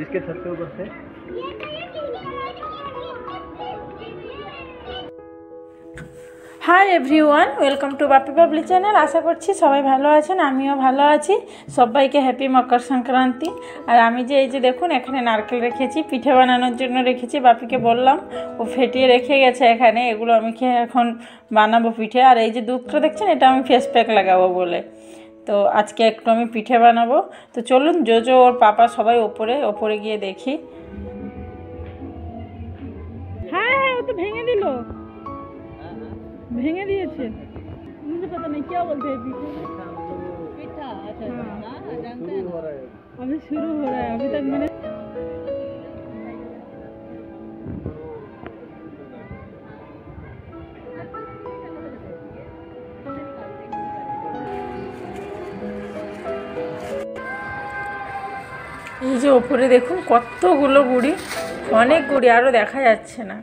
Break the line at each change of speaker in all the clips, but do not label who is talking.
जिसके छत के ऊपर से।
Hi everyone, welcome to Bapi Babli channel. आशा करছি সবাই ভালো আছেন, আমিও ভালো আছি। সবাইকে হ্যাপি মকর সংক্রান্তি। আর আমি যে এই যে দেখুন এখানে নারকেল রেখেছি, পিঠে বানানোর জন্য রেখেছি। বাপিকে বললাম, ও ফেটিয়ে রেখে গেছে এখানে, এগুলো আমি এখন বানাবো পিঠে। আর এই যে দুধটা দেখছেন, এটা আমি ফেস প্যাক লাগাবো বলে। তো আজকে একটু আমি পিঠে বানাবো। তো চলুন জোজো ওর পাপা সবাই ওপরে গিয়ে দেখি। হ্যাঁ হ্যাঁ, ও তো ভেঙে দিল, भेंगे दिए थे। मुझे पता नहीं क्या बोलते हैं पीठा। अच्छा जानते हैं, अभी शुरू हो रहा है। अभी तक मैंने এই যে ওপরে দেখুন কতগুলো গুড়ি, অনেক গুড়ি, আরও দেখা যাচ্ছে না।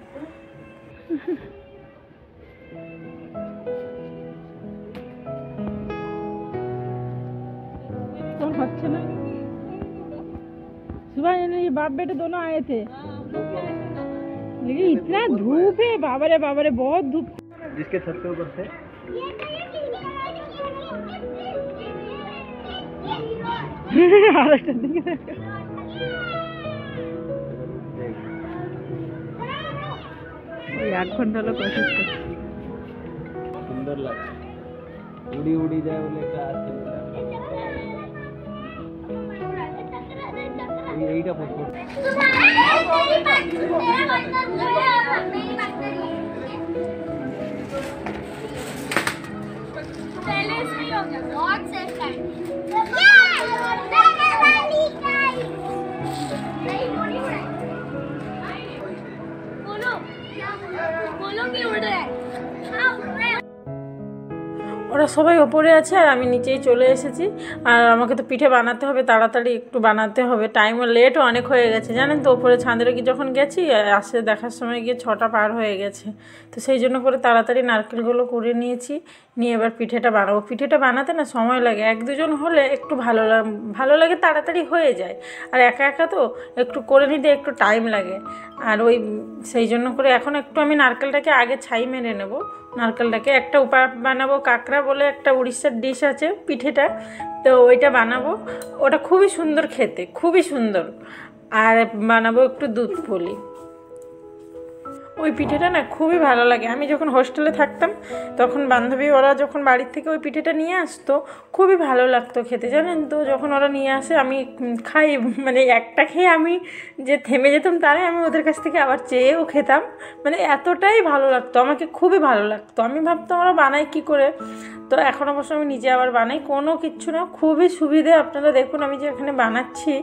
सुबह ये बाप बेटे दोनों आए थे, लेकिन इतना धूप है, बाबा रे बहुत धूप।
जिसके छत के ऊपर से
आठ घंटा लोग कोशिश कर।
सुंदर लगे, उड़ी उड़ी जाए बोले क्या এইটা পড়তো। ওরা সবাই ওপরে আছে আর আমি নিচেই চলে এসেছি। আর আমাকে তো পিঠে বানাতে হবে, তাড়াতাড়ি একটু বানাতে হবে, টাইমও লেটও অনেক হয়ে গেছে জানেন তো। ওপরে ছাদের কি যখন গেছি, আসে দেখার সময় গিয়ে 6টা পার হয়ে গেছে। তো সেই জন্য করে তাড়াতাড়ি নারকেলগুলো করে নিয়েছি, নিয়ে এবার পিঠেটা বানাবো। পিঠেটা বানাতে না সময় লাগে, 1-2 জন হলে একটু ভালো লাগে, তাড়াতাড়ি হয়ে যায়। আর একা একা তো একটু করে নিতে একটু টাইম লাগে। আর সেই জন্য করে এখন একটু আমি নারকেলটাকে আগে ছাই মেরে নেব। নারকেলটাকে একটা উপায় বানাবো, কাঁকড়া বলে একটা উড়িষ্যার ডিশ আছে পিঠেটা, তো ওইটা বানাবো। ওটা খুবই সুন্দর খেতে, খুবই সুন্দর। আর বানাবো একটু দুধ পুলি। ওই পিঠেটা না খুবই ভালো লাগে। আমি যখন হোস্টেলে থাকতাম তখন বান্ধবী ওরা যখন বাড়ির থেকে ওই পিঠেটা নিয়ে আসতো, খুবই ভালো লাগতো খেতে জানেন তো। যখন ওরা নিয়ে আসে আমি খাই, মানে একটা খেয়ে আমি যে থেমে যেতাম তারে, আমি ওদের কাছ থেকে আবার চেয়েও খেতাম। মানে এতটাই ভালো লাগতো, আমাকে খুবই ভালো লাগতো। আমি ভাবতাম ওরা বানায় কী করে। তো এখন অবশ্য আমি নিজে আবার বানাই, কোনো কিচ্ছু না, খুবই সুবিধে। আপনারা দেখুন আমি যে এখানে বানাচ্ছি,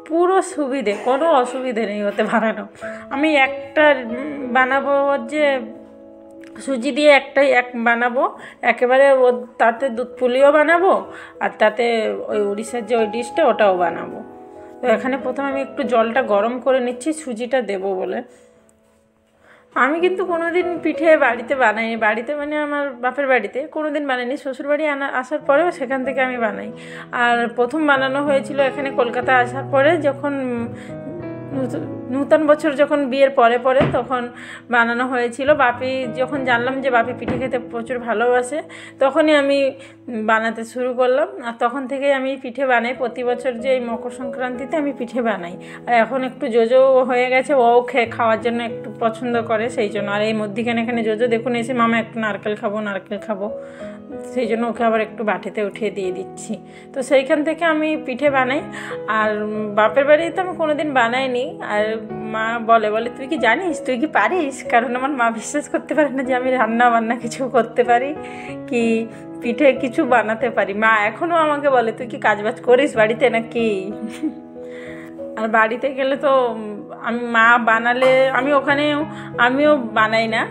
পুরো সুবিধে, কোনো অসুবিধে নেই ওতে বানানো। আমি একটা বানাবো যে সুজি দিয়ে এক বানাবো একেবারে, তাতে দুধ পুলিও বানাবো, আর তাতে ওই উড়িষ্যার যে ওই ডিশটা ওটাও বানাবো। তো এখানে প্রথমে আমি একটু জলটা গরম করে নিচ্ছি সুজিটা দেবো বলে। আমি কিন্তু কোনো দিন পিঠে বাড়িতে বানাইনি, বাড়িতে মানে আমার বাপের বাড়িতে কোনো দিন বানাইনি। শ্বশুরবাড়ি আসার পরেও সেখান থেকে আমি বানাই। আর প্রথম বানানো হয়েছিল এখানে কলকাতা আসার পরে, যখন নূতন বছর যখন বিয়ের পরে তখন বানানো হয়েছিল। বাপি যখন জানলাম যে বাপি পিঠে খেতে প্রচুর ভালোবাসে, তখনই আমি বানাতে শুরু করলাম। আর তখন থেকেই আমি পিঠে বানাই, প্রতি বছর যে এই মকর সংক্রান্তিতে আমি পিঠে বানাই। আর এখন একটু জোজো হয়ে গেছে, ও খাওয়ার জন্য একটু পছন্দ করে, সেই জন্য। আর এই মধ্যিখানে এখানে জোজো দেখুন এসে, মামা একটু নারকেল খাবো, সেই জন্য ওকে আবার একটু বাটিতে উঠিয়ে দিয়ে দিচ্ছি। তো সেইখান থেকে আমি পিঠে বানাই। আর বাপের বাড়িতে আমি কোনো দিন বানাইনি। আর মা বলে তুই কি জানিস, তুই কি পারিস? কারণ আমার মা বিশ্বাস করতে পারে না যে আমি রান্না বান্না কিছু করতে পারি কি পিঠে কিছু বানাতে পারি। মা এখনও আমাকে বলে তুই কি কাজবাজ করিস বাড়িতে নাকি। আর বাড়িতে গেলে তো আমি মা বানালে আমিও বানাই না,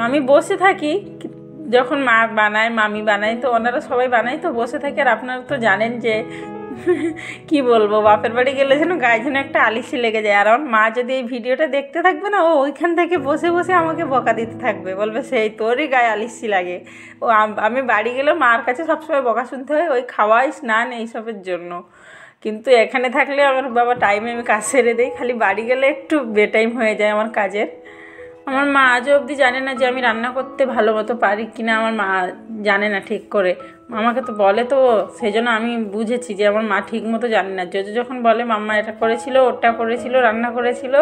আমি বসে থাকি। যখন মা বানায়, মামি বানায়, তো ওনারা সবাই বানায়, তো বসে থাকে। আর আপনারা তো জানেন যে কি বলবো, বাপের বাড়ি গেলে যেন গায়ে যেন একটা আলিশি লেগে যায়। আর আমার মা যদি এই ভিডিওটা দেখতে থাকবে না, ও ওইখান থেকে বসে বসে আমাকে বকা দিতে থাকবে, বলবে সেই তোরই গায়ে আলিশি লাগে। আমি বাড়ি গেলে মার কাছে সবসময় বকা শুনতে হয়, ওই খাওয়াই স্নান এইসবের জন্য। কিন্তু এখানে থাকলে আমার বাবা টাইমে আমি কাজ সেরে দিই, খালি বাড়ি গেলে একটু বেটাইম হয়ে যায় আমার কাজের। আমার মা আজও অবধি জানে না যে আমি রান্না করতে ভালো মতো পারি কি না, আমার মা জানে না ঠিক করে। আমাকে তো বলে, তো সেই জন্য আমি বুঝেছি যে আমার মা ঠিক মতো জানে না। যখন বলে মাম্মা এটা করেছিল, ওটা করেছিল, রান্না করেছিল,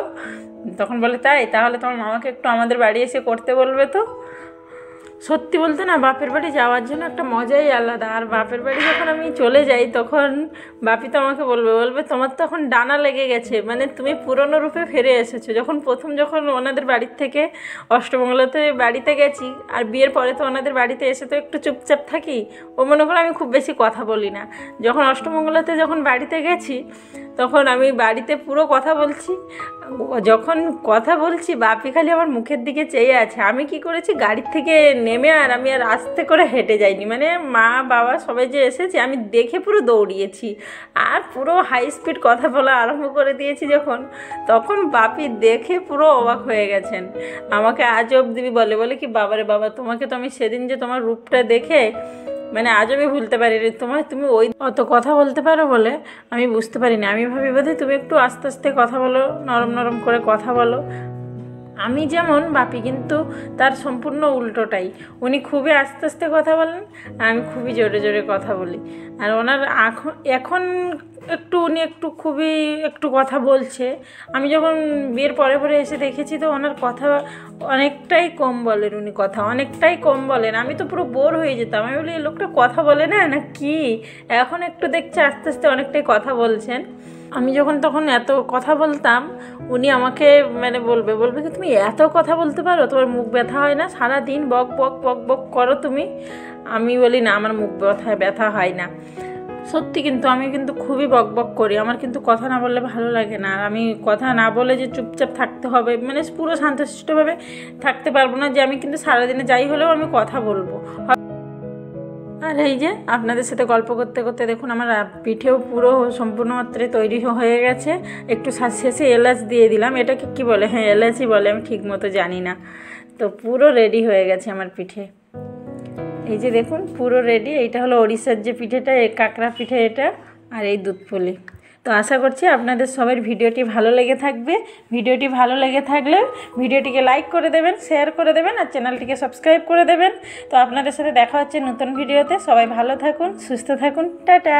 তখন বলে তাই, তাহলে তোমার মামাকে একটু আমাদের বাড়ি এসে করতে বলবে। তো সত্যি বলতে না, বাপের বাড়ি যাওয়ার জন্য একটা মজাই আলাদা। আর বাপের বাড়ি যখন আমি চলে যাই তখন বাপি তো আমাকে বলবে তোমার তো এখন ডানা লেগে গেছে, মানে তুমি পুরনো রূপে ফিরে এসেছো। যখন ওনাদের বাড়ির থেকে অষ্টমঙ্গলাতে বাড়িতে গেছি, আর বিয়ের পরে তো ওনাদের বাড়িতে এসে তো একটু চুপচাপ থাকি, ও মনে করো আমি খুব বেশি কথা বলি না। যখন অষ্টমঙ্গলাতে বাড়িতে গেছি তখন আমি বাড়িতে পুরো কথা বলছি। যখন কথা বলছি বাপি খালি আমার মুখের দিকে চেয়ে আছে। আমি কি করেছি, গাড়ির থেকে নেমে আমি আর আস্তে করে হেঁটে যাইনি, মানে মা বাবা সবাই যে এসেছে আমি দেখে পুরো দৌড়িয়েছি আর পুরো হাই স্পিড কথা বলা আরম্ভ করে দিয়েছি। তখন বাপি দেখে পুরো অবাক হয়ে গেছেন। আমাকে আজ অবধি বলে কি বাবারে বাবা, তোমাকে তো আমি সেদিন যে তোমার রূপটা দেখে মানে আজও আমি ভুলতে পারিনি। তুমি ওই অত কথা বলতে পারো বলে আমি বুঝতে পারিনি। আমি ভাবি বোধহয় তুমি একটু আস্তে আস্তে কথা বলো, নরম নরম করে কথা বলো। আমি যেমন, বাপি কিন্তু তার সম্পূর্ণ উল্টোটাই। উনি খুবই আস্তে আস্তে কথা বলেন, আমি খুবই জোরে জোরে কথা বলি। আর ওনার এখন উনি খুবই একটু কথা বলছে। আমি যখন বিয়ের পরে এসে দেখেছি তো ওনার কথা অনেকটাই কম বলেন। উনি কথা অনেকটাই কম বলেন। আমি তো পুরো বোর হয়ে যেতাম। আমি বলি এই লোকটা কথা বলে না কি, এখন একটু দেখছি আস্তে আস্তে অনেকটাই কথা বলছেন। আমি তখন এত কথা বলতাম, উনি আমাকে মানে বলবে কি তুমি এত কথা বলতে পারো, তোমার মুখ ব্যথা হয় না, সারাদিন বক বক বক বক করো তুমি। আমি বলি না, আমার মুখ ব্যথা হয় না। সত্যি, কিন্তু আমি খুবই বক বক করি। আমার কথা না বললে ভালো লাগে না। আর আমি কথা না বলে যে চুপচাপ থাকতে হবে, মানে পুরো শান্তশিষ্টভাবে থাকতে পারবো না, যে আমি সারাদিনে যাই হলেও আমি কথা বলবো। আর এই যে আপনাদের সাথে গল্প করতে করতে দেখুন আমার পিঠেও পুরো সম্পূর্ণ মাত্রায় তৈরি হয়ে গেছে। একটু শেষে এলাচ দিয়ে দিলাম। এটাকে কি বলে? হ্যাঁ, এলাচই বলে, আমি ঠিক মতো জানি না। তো পুরো রেডি হয়ে গেছে আমার পিঠে। এই যে দেখুন পুরো রেডি। এইটা হলো ওড়িশার যে পিঠেটা, এই কাঁকড়া পিঠে এটা, আর এই দুধ পুলি। তো আশা করছি আপনাদের সবার ভিডিওটি ভালো লেগে থাকবে। ভিডিওটি ভালো লেগে থাকলে ভিডিওটিকে লাইক করে দেবেন, শেয়ার করে দেবেন, আর চ্যানেলটিকে সাবস্ক্রাইব করে দেবেন। তো আপনাদের সাথে দেখা হচ্ছে নতুন ভিডিওতে। সবাই ভালো থাকুন, সুস্থ থাকুন, টাটা।